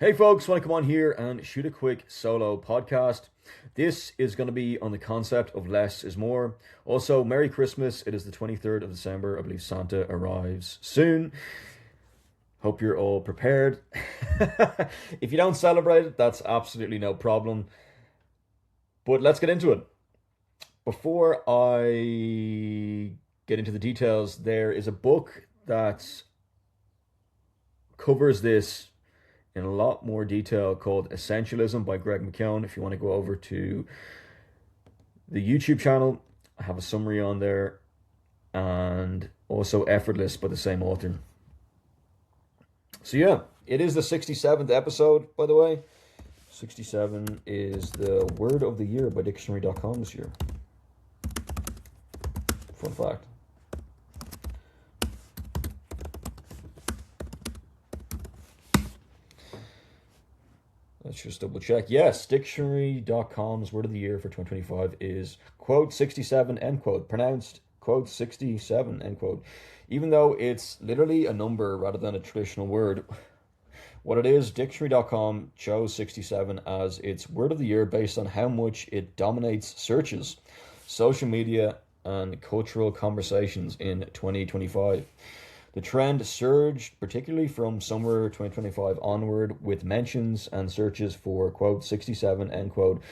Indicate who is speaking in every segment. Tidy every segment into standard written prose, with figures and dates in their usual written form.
Speaker 1: Hey folks, want to come on here and shoot a quick solo podcast. This is going to be on the concept of less is more. Also, Merry Christmas. It is the 23rd of December. I believe Santa arrives soon. Hope you're all prepared. If you don't celebrate it, that's absolutely no problem. But let's get into it. Before I get into the details, there is a book that covers this in a lot more detail called Essentialism by Greg McKeown. If you want to go over to the YouTube channel, I have a summary on there, and also Effortless by the same author. So yeah, it is the 67th episode, by the way. 67 is the word of the year by dictionary.com this year. Fun fact. Let's just double check. Yes, dictionary.com's word of the year for 2025 is quote 67, end quote. Pronounced quote 67, end quote. Even though it's literally a number rather than a traditional word, what it is, dictionary.com chose 67 as its word of the year based on how much it dominates searches, social media, and cultural conversations in 2025. The trend surged, particularly from summer 2025 onward, with mentions and searches for quote 67, end quote,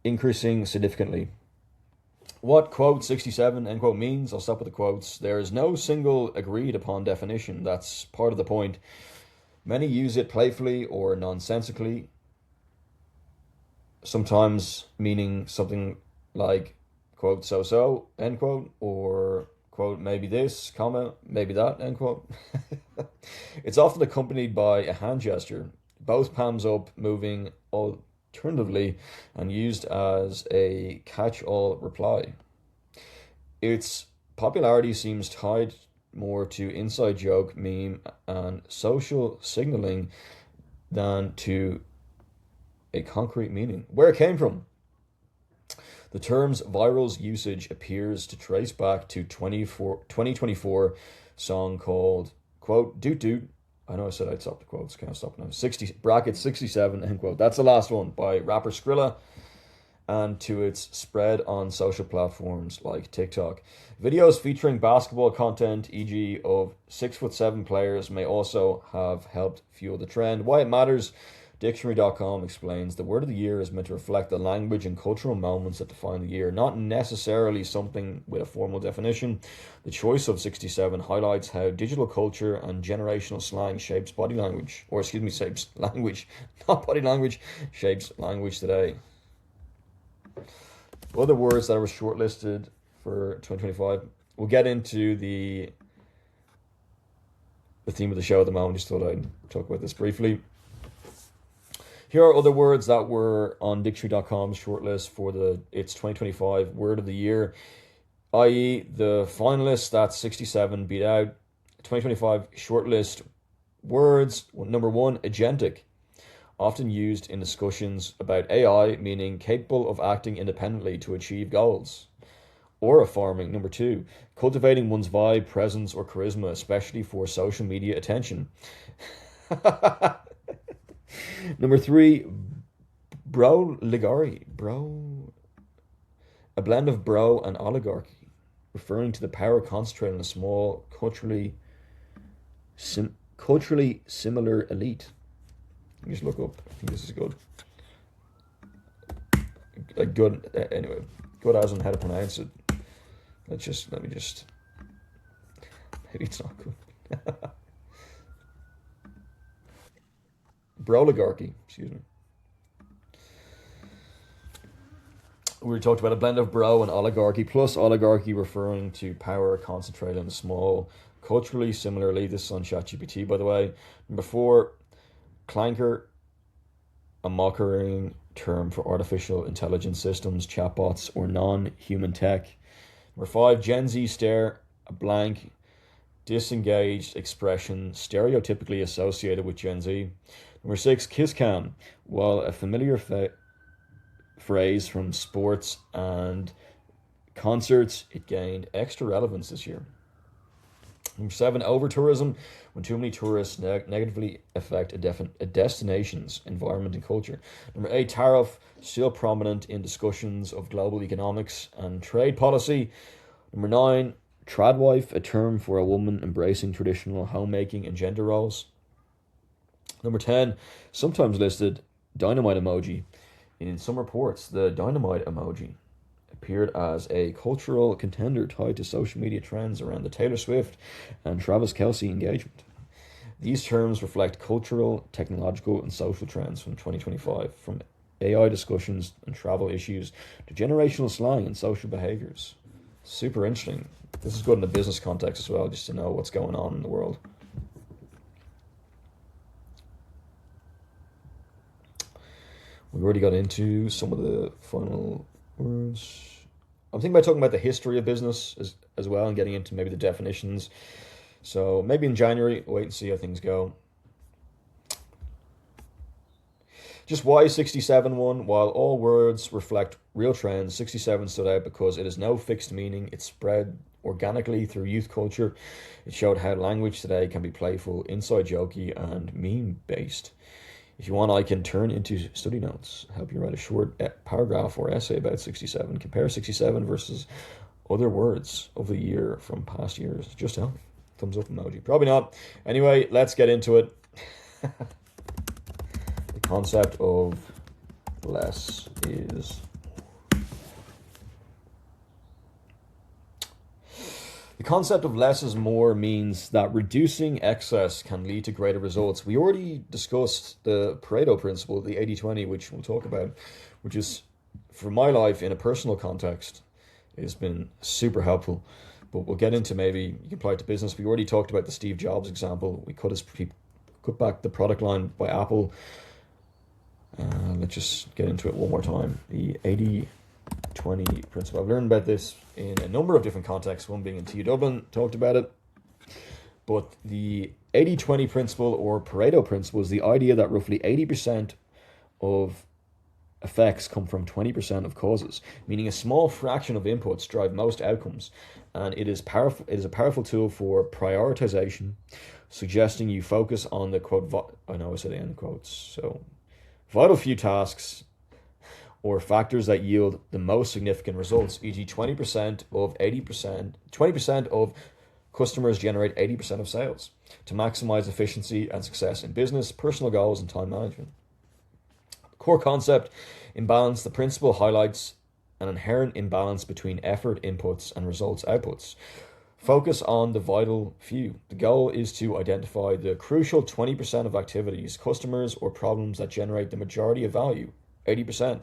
Speaker 1: increasing significantly. What quote 67, end quote means, I'll stop with the quotes. There is no single agreed upon definition. That's part of the point. Many use it playfully or nonsensically, sometimes meaning something like quote so, end quote, or quote maybe this, comma, maybe that, end quote. It's often accompanied by a hand gesture, both palms up, moving alternatively, and used as a catch-all reply. Its popularity seems tied more to inside joke, meme, and social signaling than to a concrete meaning. Where it came from. The term's viral usage appears to trace back to 2024 song called, quote, Doot Doot. I know I said I'd stop the quotes, can't stop now. 60, bracket 67, end quote. That's the last one by rapper Skrilla, and to its spread on social platforms like TikTok. Videos featuring basketball content, e.g. of 6'7" players, may also have helped fuel the trend. Why it matters, Dictionary.com explains the word of the year is meant to reflect the language and cultural moments that define the year, not necessarily something with a formal definition. The choice of 67 highlights how digital culture and generational slang shapes body language, shapes language, not body language, shapes language today. Other words that were shortlisted for 2025. We'll get into the theme of the show at the moment. Just thought I'd talk about this briefly. Here are other words that were on Dictionary.com's shortlist for its 2025 Word of the Year, i.e. the finalists, that's 67, beat out 2025 shortlist words. Number one, agentic, often used in discussions about AI, meaning capable of acting independently to achieve goals. Aura farming, number two, cultivating one's vibe, presence, or charisma, especially for social media attention. Number three, broligari, a blend of bro and oligarchy, referring to the power concentrated in a small, culturally similar elite. You just look up. I think this is good. Anyway, good as on how to pronounce it. Let me just. Maybe it's not good. Broligarchy, excuse me. We talked about a blend of bro and oligarchy, plus oligarchy referring to power concentrated in a small, culturally similarly. This is on ChatGPT, by the way. Number four, clanker, a mocking term for artificial intelligence systems, chatbots, or non-human tech. Number five, Gen Z stare, a blank, disengaged expression stereotypically associated with Gen Z. Number six, kiss cam. While a familiar phrase from sports and concerts, it gained extra relevance this year. Number 7, over-tourism, when too many tourists negatively affect a destination's environment and culture. Number 8, tariff, still prominent in discussions of global economics and trade policy. Number 9, tradwife, a term for a woman embracing traditional homemaking and gender roles. Number 10, sometimes listed, dynamite emoji. In some reports, the dynamite emoji appeared as a cultural contender tied to social media trends around the Taylor Swift and Travis Kelce engagement. These terms reflect cultural, technological, and social trends from 2025, from AI discussions and travel issues to generational slang and social behaviors. Super interesting. This is good in the business context as well, just to know what's going on in the world. We've already got into some of the final words. I'm thinking about talking about the history of business as well and getting into maybe the definitions. So maybe in January, wait and see how things go. Just why 67 won? While all words reflect real trends, 67 stood out because it has no fixed meaning. It spread organically through youth culture. It showed how language today can be playful, inside jokey, and meme-based. If you want, I can turn into study notes, help you write a short paragraph or essay about 67. Compare 67 versus other words of the year from past years. Just tell me. Thumbs up emoji. Probably not. Anyway, let's get into it. The concept of less is... The concept of less is more means that reducing excess can lead to greater results. We already discussed the Pareto principle, the 80-20, which we'll talk about, which is, for my life in a personal context, has been super helpful. But we'll get into, maybe you can apply it to business. We already talked about the Steve Jobs example. We cut back the product line by Apple. Let's just get into it one more time. The 80-20 principle. I've learned about this in a number of different contexts, one being in TU Dublin, talked about it. But the 80-20 principle, or Pareto principle, is the idea that roughly 80% of effects come from 20% of causes, meaning a small fraction of inputs drive most outcomes. And it is powerful. It is a powerful tool for prioritization, suggesting you focus on the quote, I know I said end quotes, so vital few tasks or factors that yield the most significant results, e.g. 20% of 80%, 20% of customers generate 80% of sales, to maximize efficiency and success in business, personal goals, and time management. Core concept, imbalance. The principle highlights an inherent imbalance between effort inputs and results outputs. Focus on the vital few. The goal is to identify the crucial 20% of activities, customers, or problems that generate the majority of value, 80%,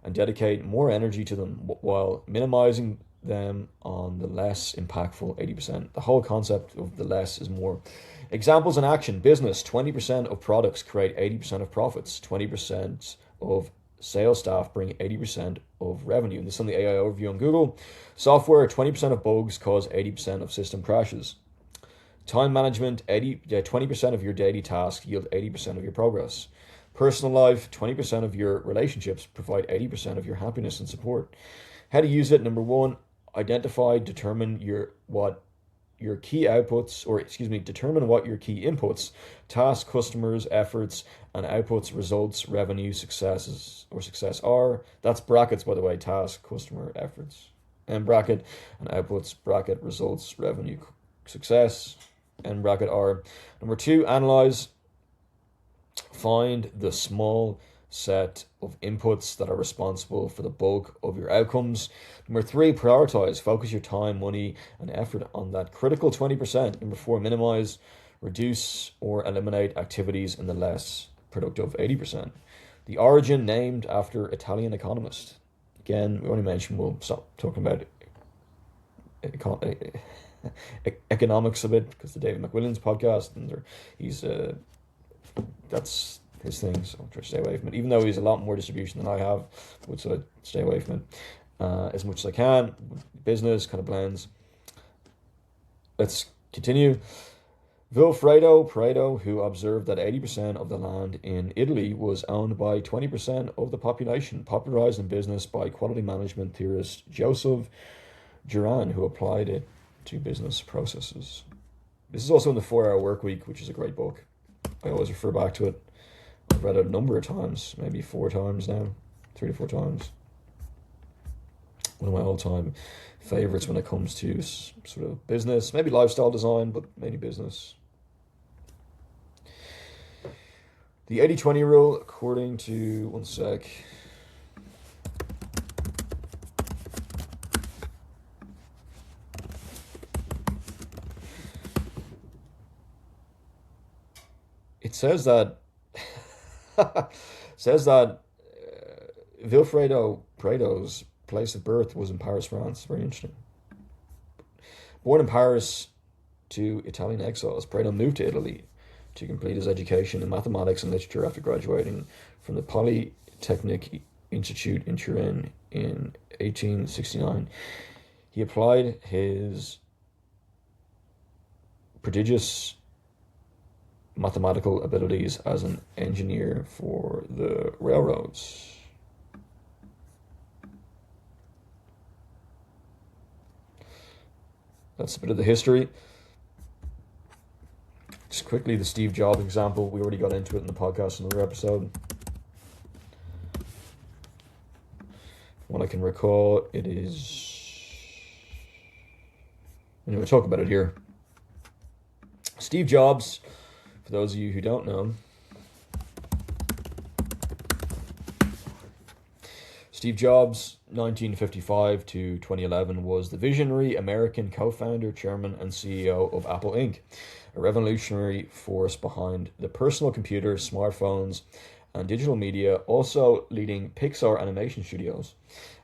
Speaker 1: and dedicate more energy to them while minimizing them on the less impactful 80%. The whole concept of the less is more. Examples in action. Business, 20% of products create 80% of profits. 20% of sales staff bring 80% of revenue. And this is on the AI overview on Google. Software, 20% of bugs cause 80% of system crashes. Time management, 20% of your daily tasks yield 80% of your progress. Personal life, 20% of your relationships provide 80% of your happiness and support. How to use it. Number 1, determine what your key inputs, tasks, customers, efforts, and outputs, results, revenue, success are. That's brackets, by the way, task, customer, efforts, and bracket, and outputs, bracket, results, revenue, success, and bracket are. Number 2, analyze. Find the small set of inputs that are responsible for the bulk of your outcomes. Number 3, prioritize. Focus your time, money, and effort on that critical 20%. Number 4, minimize, reduce, or eliminate activities in the less productive 80%. The origin, named after Italian economist. Again, we only mentioned, we'll stop talking about economics a bit because the David McWilliams podcast, and that's his thing, so I'll try to stay away from it. Even though he's a lot more distribution than I have, so I stay away from it as much as I can. Business kind of blends. Let's continue. Pareto, who observed that 80% of the land in Italy was owned by 20% of the population, popularized in business by quality management theorist Joseph Juran, who applied it to business processes. This is also in the 4 Hour Work Week, which is a great book. I always refer back to it. I've read it a number of times, maybe 4 times now, 3 to 4 times. One of my all-time favorites when it comes to sort of business, maybe lifestyle design, but mainly business. The 80-20 rule, according to, one sec. It says that Vilfredo Prato's place of birth was in Paris, France. Very interesting. Born in Paris to Italian exiles, Prato moved to Italy to complete his education in mathematics and literature after graduating from the Polytechnic Institute in Turin in 1869. He applied his prodigious mathematical abilities as an engineer for the railroads. That's a bit of the history. Just quickly, the Steve Jobs example. We already got into it in the podcast in another episode. What I can recall, it is... Anyway, we'll talk about it here. Steve Jobs, for those of you who don't know, Steve Jobs, 1955 to 2011, was the visionary American co-founder, chairman, and CEO of Apple Inc., a revolutionary force behind the personal computer, smartphones, and digital media, also leading Pixar animation studios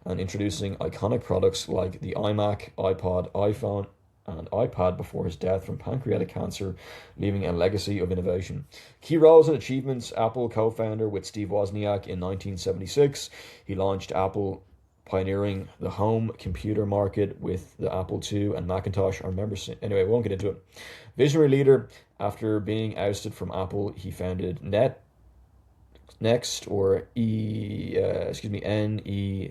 Speaker 1: and introducing iconic products like the iMac, iPod, iPhone, and iPad before his death from pancreatic cancer, leaving a legacy of innovation. Key roles and achievements: Apple co-founder with Steve Wozniak in 1976. He launched Apple, pioneering the home computer market with the Apple II and Macintosh. I remember, anyway, I won't get into it. Visionary leader: after being ousted from Apple, he founded Next, or NE,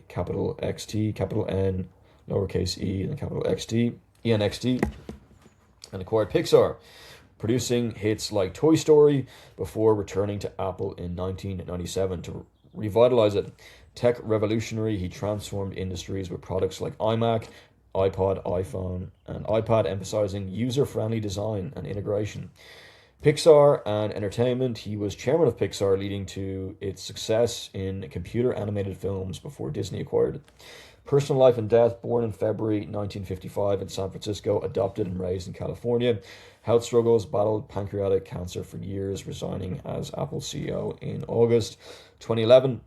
Speaker 1: capital XT, capital N, lowercase e, and capital XT, ENXT, and acquired Pixar, producing hits like Toy Story before returning to Apple in 1997 to revitalize it. Tech revolutionary, he transformed industries with products like iMac, iPod, iPhone, and iPad, emphasizing user-friendly design and integration. Pixar and entertainment, he was chairman of Pixar, leading to its success in computer animated films before Disney acquired it. Personal life and death: born in February 1955 in San Francisco, adopted and raised in California. Health struggles: battled pancreatic cancer for years, resigning as Apple CEO in August 2011.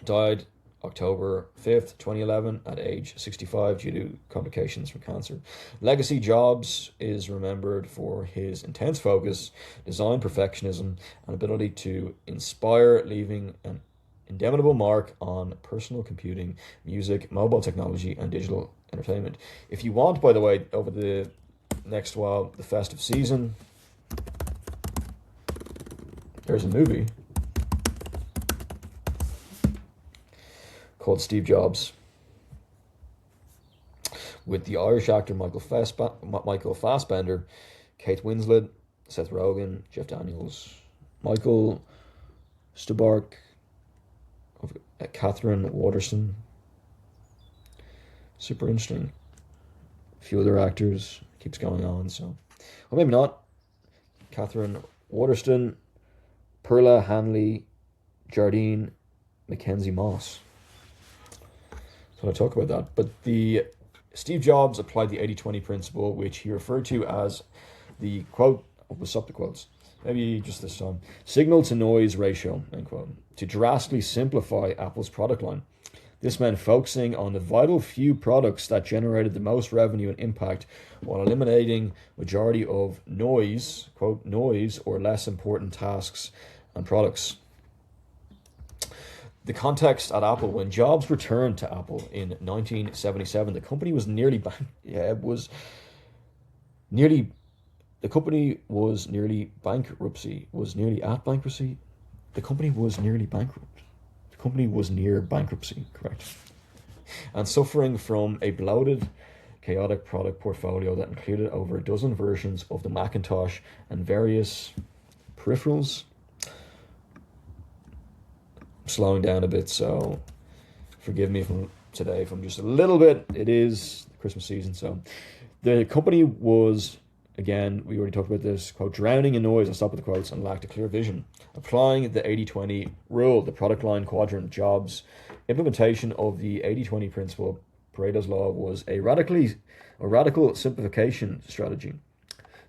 Speaker 1: Died October 5th, 2011, at age 65 due to complications from cancer. Legacy: Jobs is remembered for his intense focus, design perfectionism, and ability to inspire, leaving an indelible mark on personal computing, music, mobile technology, and digital entertainment. If you want, by the way, over the next while, the festive season, there's a movie called Steve Jobs with the Irish actor Michael Fassbender, Kate Winslet, Seth Rogen, Jeff Daniels, Michael Stuhlbarg, Catherine Waterston. Super interesting. A few other actors. Keeps going on, so... Or maybe not. Catherine Waterston, Perla Hanley, Jardine, Mackenzie Moss. So I'll talk about that. But the Steve Jobs applied the 80-20 principle, which he referred to as the, quote, we'll stop the quotes, maybe just this time, signal to noise ratio, end quote, to drastically simplify Apple's product line. This meant focusing on the vital few products that generated the most revenue and impact, while eliminating majority of noise, quote, noise, or less important tasks and products. The context at Apple: when Jobs returned to Apple in 1977, the company was nearly the company was nearly bankruptcy. Was nearly at bankruptcy. The company was nearly bankrupt. The company was near bankruptcy, correct. And suffering from a bloated chaotic product portfolio that included over a dozen versions of the Macintosh and various peripherals. I'm slowing down a bit, so forgive me from today if I'm just a little bit. It is Christmas season, so the company was, again, we already talked about this, quote, drowning in noise, I'll stop with the quotes, and lacked a clear vision. Applying the 80-20 rule, the product line quadrant jobs, implementation of the 80-20 principle, Pareto's law, was a radical simplification strategy.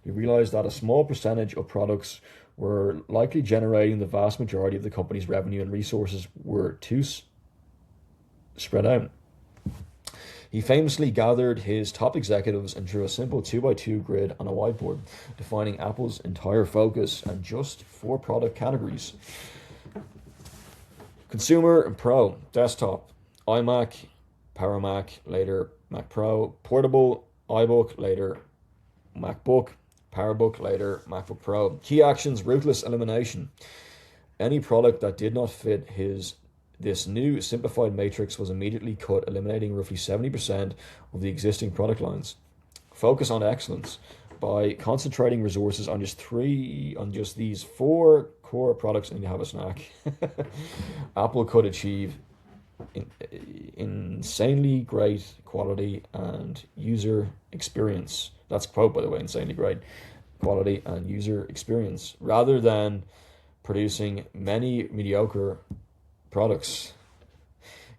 Speaker 1: He realized that a small percentage of products were likely generating the vast majority of the company's revenue, and resources were too spread out. He famously gathered his top executives and drew a simple 2x2 grid on a whiteboard, defining Apple's entire focus and just 4 product categories: consumer and pro, desktop, iMac, Power Mac, later Mac Pro, portable, iBook, later MacBook, PowerBook, later MacBook Pro. Key actions: ruthless elimination. Any product that did not fit this new simplified matrix was immediately cut, eliminating roughly 70% of the existing product lines. Focus on excellence. By concentrating resources on just these 4 core products, and you have a snack, Apple could achieve insanely great quality and user experience. That's a quote, by the way, insanely great quality and user experience, rather than producing many mediocre products.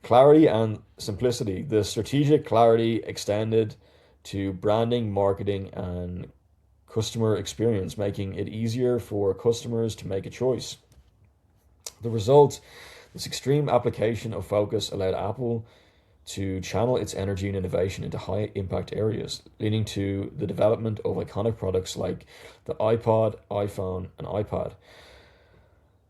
Speaker 1: Clarity and simplicity. The strategic clarity extended to branding, marketing, and customer experience, making it easier for customers to make a choice. The result, this extreme application of focus allowed Apple to channel its energy and innovation into high impact areas, leading to the development of iconic products like the iPod, iPhone, and iPad.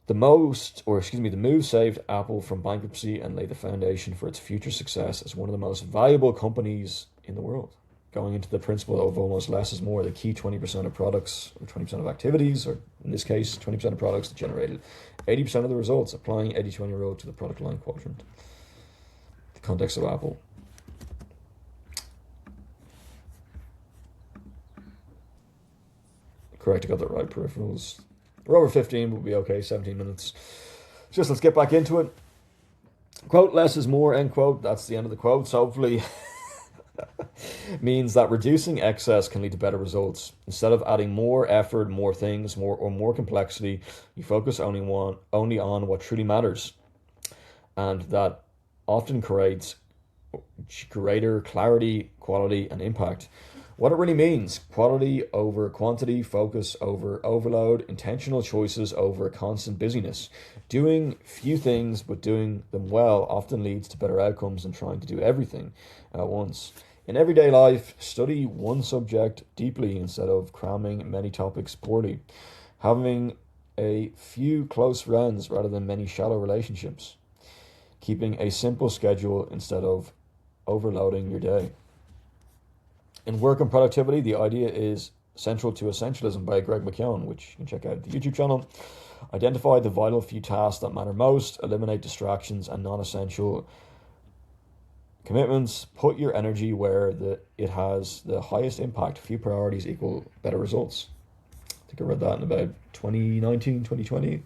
Speaker 1: The move saved Apple from bankruptcy and laid the foundation for its future success as one of the most valuable companies in the world. Going into the principle of almost less is more, the key 20% of products, or 20% of activities, or in this case, 20% of products that generated 80% of the results, applying 80-20 rule to the product line quadrant. The context of Apple. Correct, I got that right, peripherals. We're over 15, we'll be okay, 17 minutes. Just let's get back into it. Quote, less is more, end quote. That's the end of the quote. So hopefully means that reducing excess can lead to better results. Instead of adding more effort, more things, more complexity, you focus only on what truly matters. And that often creates greater clarity, quality, and impact. What it really means: quality over quantity, focus over overload, intentional choices over constant busyness. Doing few things but doing them well often leads to better outcomes than trying to do everything at once. In everyday life, study one subject deeply instead of cramming many topics poorly. Having a few close friends rather than many shallow relationships. Keeping a simple schedule instead of overloading your day. In Work and Productivity, the idea is central to Essentialism by Greg McKeown, which you can check out the YouTube channel. Identify the vital few tasks that matter most, eliminate distractions and non-essential commitments, put your energy where it has the highest impact. Few priorities equal better results. I think I read that in about 2019, 2020.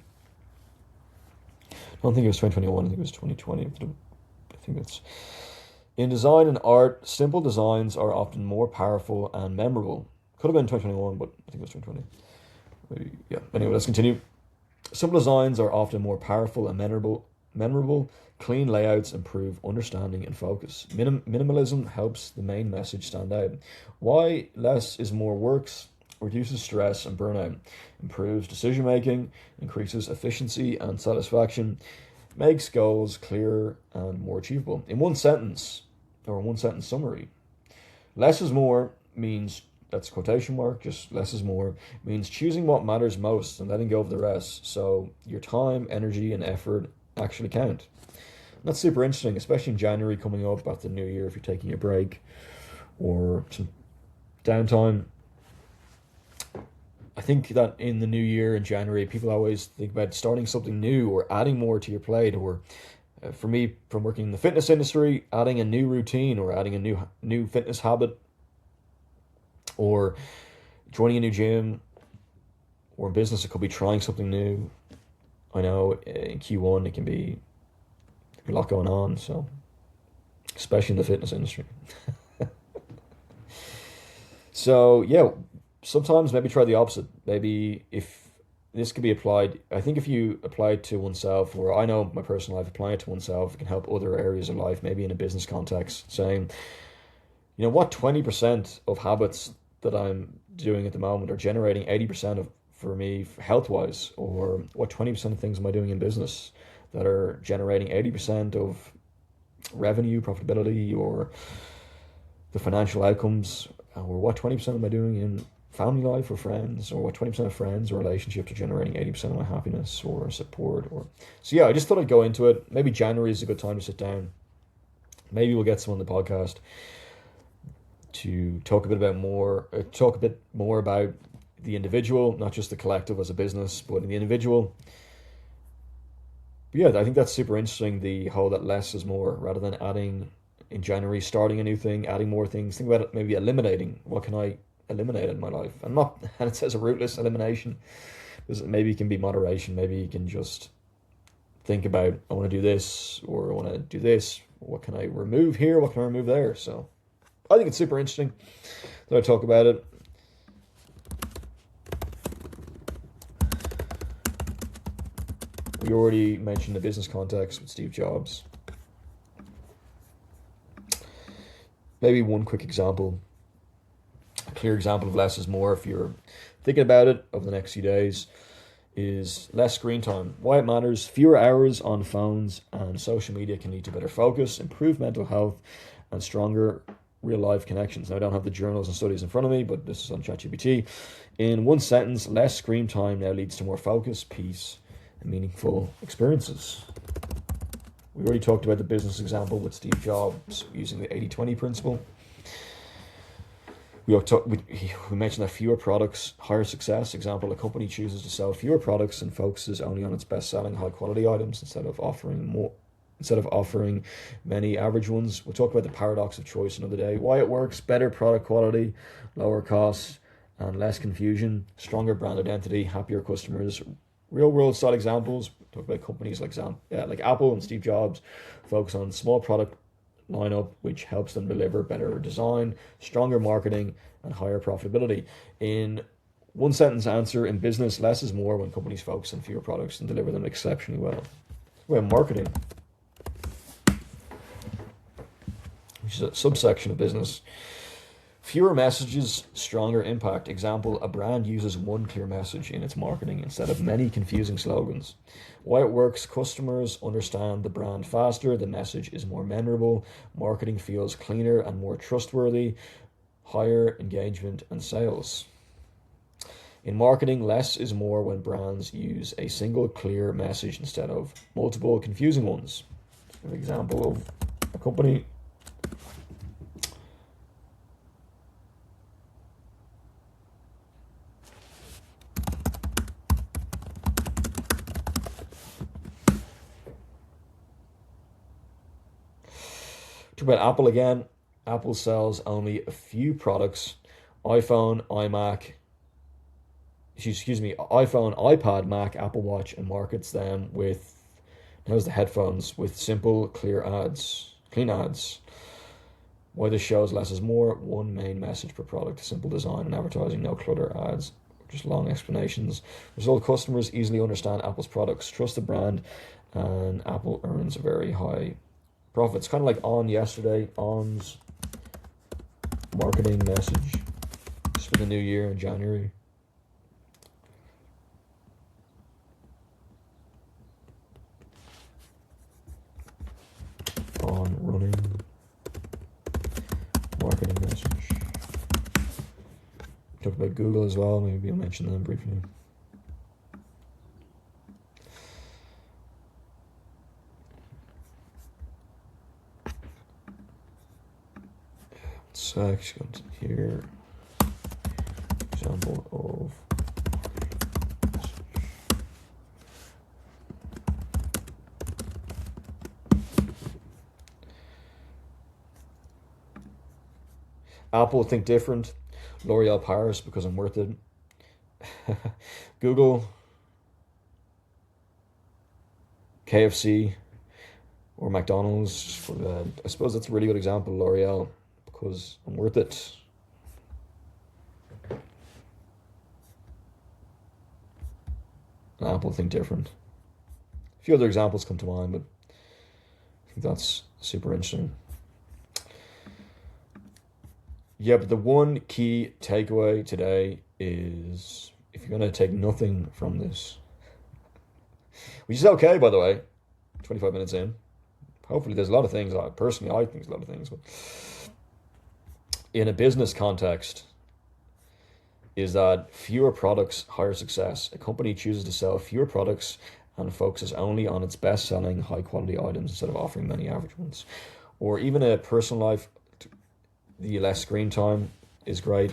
Speaker 1: I don't think it was 2021, I think it was 2020. I think it's... In design and art, simple designs are often more powerful and memorable. Could have been 2021, but I think it was 2020. Maybe, yeah. Anyway, let's continue. Simple designs are often more powerful and memorable. Clean layouts improve understanding and focus. Minimalism helps the main message stand out. Why less is more works, reduces stress and burnout, improves decision making, increases efficiency and satisfaction, makes goals clearer and more achievable. In one sentence summary, less is more means, that's quotation mark, just less is more, means choosing what matters most and letting go of the rest, so your time, energy, and effort actually count. And that's super interesting, especially in January coming up after the new year, if you're taking a break or some downtime. I think that in the new year, in January, people always think about starting something new or adding more to your plate, or for me, from working in the fitness industry, adding a new routine or adding a new fitness habit Or joining a new gym, or in business, it could be trying something new. I know in Q1 it can be a lot going on, so especially in the fitness industry. So yeah, sometimes maybe try the opposite. Maybe if this could be applied, I think if you apply it to oneself, or I know my personal life, applying it to oneself, it can help other areas of life, maybe in a business context, saying, what 20% of habits that I'm doing at the moment are generating 80% of for me health wise, or what 20% of things am I doing in business that are generating 80% of revenue, profitability, or the financial outcomes, or what 20% am I doing in family life or friends, or what 20% of friends or relationships are generating 80% of my happiness or support. Or so yeah, I just thought I'd go into it. Maybe January is a good time to sit down. Maybe we'll get someone on the podcast to talk a bit more about the individual, not just the collective as a business, but in the individual. But yeah, I think that's super interesting, the whole that less is more, rather than adding in January, starting a new thing, adding more things. Think about it, maybe eliminating. What can I eliminate in my life? And it says a rootless elimination. Maybe it can be moderation. Maybe you can just think about, I want to do this, or I want to do this. What can I remove here? What can I remove there? So I think it's super interesting that I talk about it. We already mentioned the business context with Steve Jobs. Maybe one quick example, a clear example of less is more, if you're thinking about it over the next few days, is less screen time. Why it matters: fewer hours on phones and social media can lead to better focus, improved mental health, and stronger real life connections. Now, I don't have the journals and studies in front of me, but this is on ChatGPT. In one sentence, less screen time now leads to more focus, peace, and meaningful experiences. We already talked about the business example with Steve Jobs using the 80-20 principle. We mentioned that fewer products, higher success. Example, a company chooses to sell fewer products and focuses only on its best-selling high-quality items instead of offering many average ones. We'll talk about the paradox of choice another day. Why it works: better product quality, lower costs, and less confusion, stronger brand identity, happier customers. Real world style examples. Talk about companies like Apple and Steve Jobs focus on small product lineup, which helps them deliver better design, stronger marketing, and higher profitability. In one sentence answer, in business, less is more when companies focus on fewer products and deliver them exceptionally well. Well, marketing, which is a subsection of business. Fewer messages, stronger impact. Example, a brand uses one clear message in its marketing instead of many confusing slogans. Why it works: customers understand the brand faster, the message is more memorable, marketing feels cleaner and more trustworthy, higher engagement and sales. In marketing, less is more when brands use a single clear message instead of multiple confusing ones. An example of a company. Talk about Apple again. Apple sells only a few products: iPhone, iPad, Mac, Apple Watch, and markets them with, how's the headphones, with simple, clean ads. Why this shows less is more: one main message per product, simple design and advertising, no clutter ads, just long explanations. Result: customers easily understand Apple's products, trust the brand, and Apple earns a very high profits. Kind of like On's marketing message just for the new year in January. On running marketing message. Talk about Google as well, maybe I'll mention them briefly. Section here. Example of Apple think different. L'Oreal Paris because I'm worth it. Google, KFC, or McDonald's. I suppose that's a really good example, L'Oreal, because I'm worth it. And Apple think different. A few other examples come to mind, but I think that's super interesting. Yeah, but the one key takeaway today is if you're going to take nothing from this, which is okay, by the way, 25 minutes in. Hopefully, there's a lot of things. Personally, I think there's a lot of things, but in a business context, is that fewer products, higher success. A company chooses to sell fewer products and focuses only on its best-selling, high-quality items instead of offering many average ones. Or even a personal life, the less screen time is great.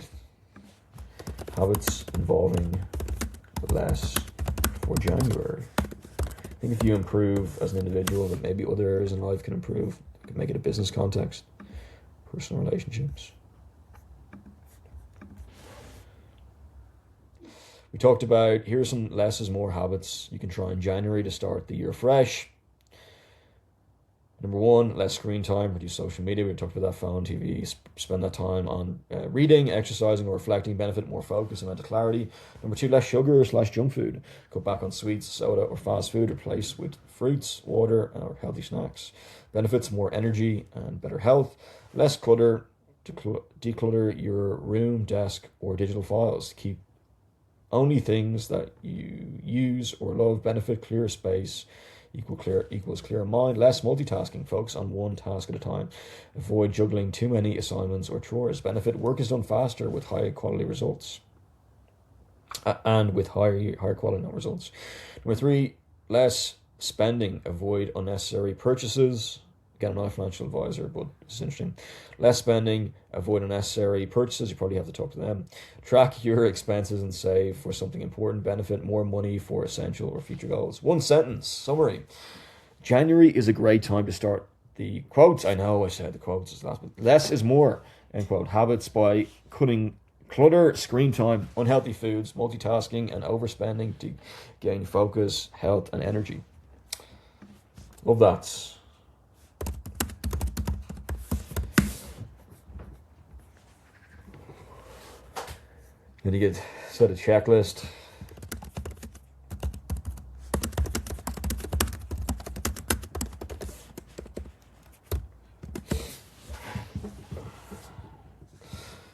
Speaker 1: Habits involving less for January. I think if you improve as an individual, that maybe other areas in life can improve. You can make it a business context, personal relationships. We talked about, here's some less is more habits you can try in January to start the year fresh. Number one, less screen time, reduce social media. We talked about that, phone, TV, spend that time on reading, exercising, or reflecting, benefit more focus and mental clarity. Number two, less sugar / junk food. Cut back on sweets, soda, or fast food. Replace with fruits, water, or healthy snacks. Benefits more energy and better health. Less clutter. Declutter your room, desk, or digital files. Keep only things that you use or love. Benefit clear space equals clear mind. Less multitasking. Focus on one task at a time. Avoid juggling too many assignments or chores. Benefit work is done faster with high quality results. And with higher quality results. Number three, less spending. Avoid unnecessary purchases. Again, I'm not a financial advisor, but it's interesting. Less spending, avoid unnecessary purchases. You probably have to talk to them. Track your expenses and save for something important. Benefit more money for essential or future goals. One sentence summary. January is a great time to start the quotes. I know I said the quotes is last, but less is more, end quote. Habits by cutting clutter, screen time, unhealthy foods, multitasking, and overspending to gain focus, health, and energy. Love that. Then you get set a checklist.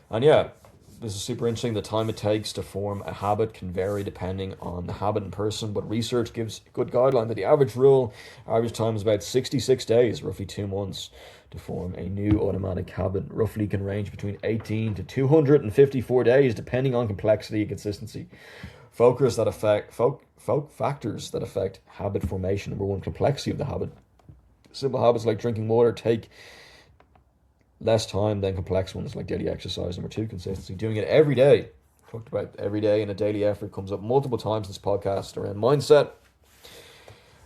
Speaker 1: And yeah, this is super interesting. The time it takes to form a habit can vary depending on the habit in person, but research gives a good guideline that the average time is about 66 days, roughly 2 months, to form a new automatic habit. Roughly can range between 18 to 254 days, depending on complexity and consistency. Factors that affect habit formation. Number one, complexity of the habit. Simple habits like drinking water take less time than complex ones like daily exercise. Number two, consistency. Doing it every day. Talked about every day and a daily effort comes up multiple times in this podcast around mindset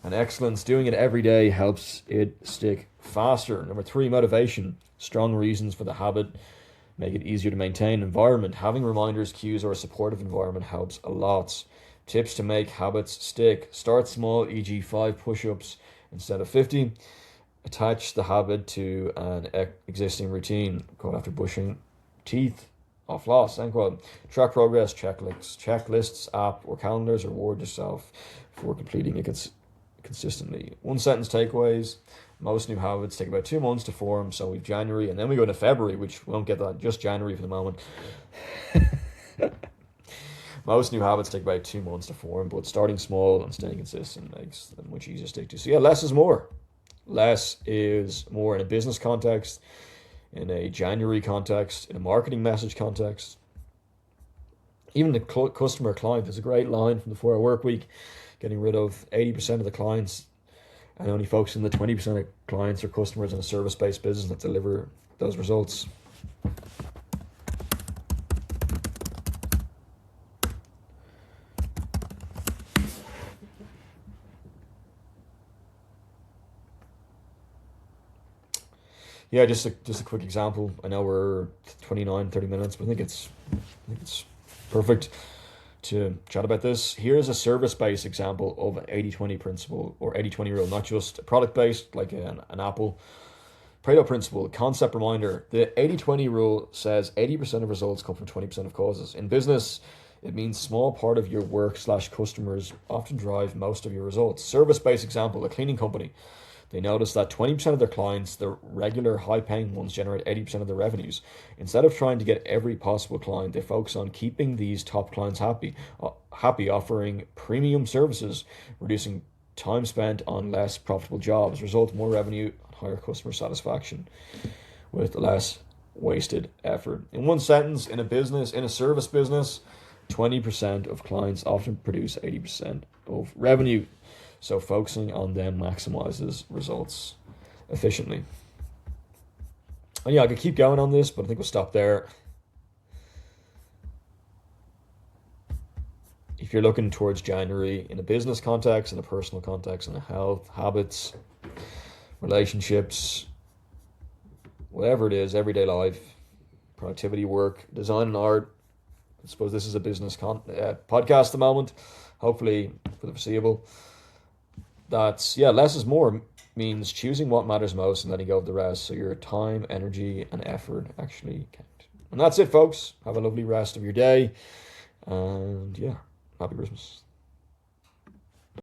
Speaker 1: and excellence. Doing it every day helps it stick faster. Number three, motivation. Strong reasons for the habit make it easier to maintain. Environment. Having reminders, cues, or a supportive environment helps a lot. Tips to make habits stick. Start small, e.g. 5 push-ups instead of 50. Attach the habit to an existing routine. Quote, after brushing teeth, or floss, end quote. Track progress, checklists, app, or calendars. Reward yourself for completing it consistently. One sentence takeaways. Most new habits take about 2 months to form. So we've January, and then we go to February, which we won't get that, just January for the moment. Most new habits take about 2 months to form, but starting small and staying consistent makes them much easier to stick to. So yeah, less is more. Less is more in a business context, in a January context, in a marketing message context. Even the customer client, there's a great line from the 4-Hour Work Week, getting rid of 80% of the clients and only focusing on the 20% of clients or customers in a service-based business that deliver those results. Yeah, just a quick example. I know we're 29, 30 minutes, but I think it's perfect to chat about this. Here's a service-based example of an 80-20 principle or 80-20 rule, not just product-based like an Apple. Pareto principle, concept reminder. The 80-20 rule says 80% of results come from 20% of causes. In business, it means small part of your work slash customers often drive most of your results. Service-based example, a cleaning company. They notice that 20% of their clients, the regular high-paying ones, generate 80% of their revenues. Instead of trying to get every possible client, they focus on keeping these top clients happy, offering premium services, reducing time spent on less profitable jobs, result in more revenue, and higher customer satisfaction with less wasted effort. In one sentence, in a service business, 20% of clients often produce 80% of revenue. So focusing on them maximizes results efficiently. And yeah, I could keep going on this, but I think we'll stop there. If you're looking towards January in a business context, in a personal context, in a health, habits, relationships, whatever it is, everyday life, productivity, work, design and art. I suppose this is a business podcast at the moment, hopefully for the foreseeable. Less is more means choosing what matters most and letting go of the rest. So your time, energy, and effort actually count. And that's it, folks. Have a lovely rest of your day. And yeah, happy Christmas.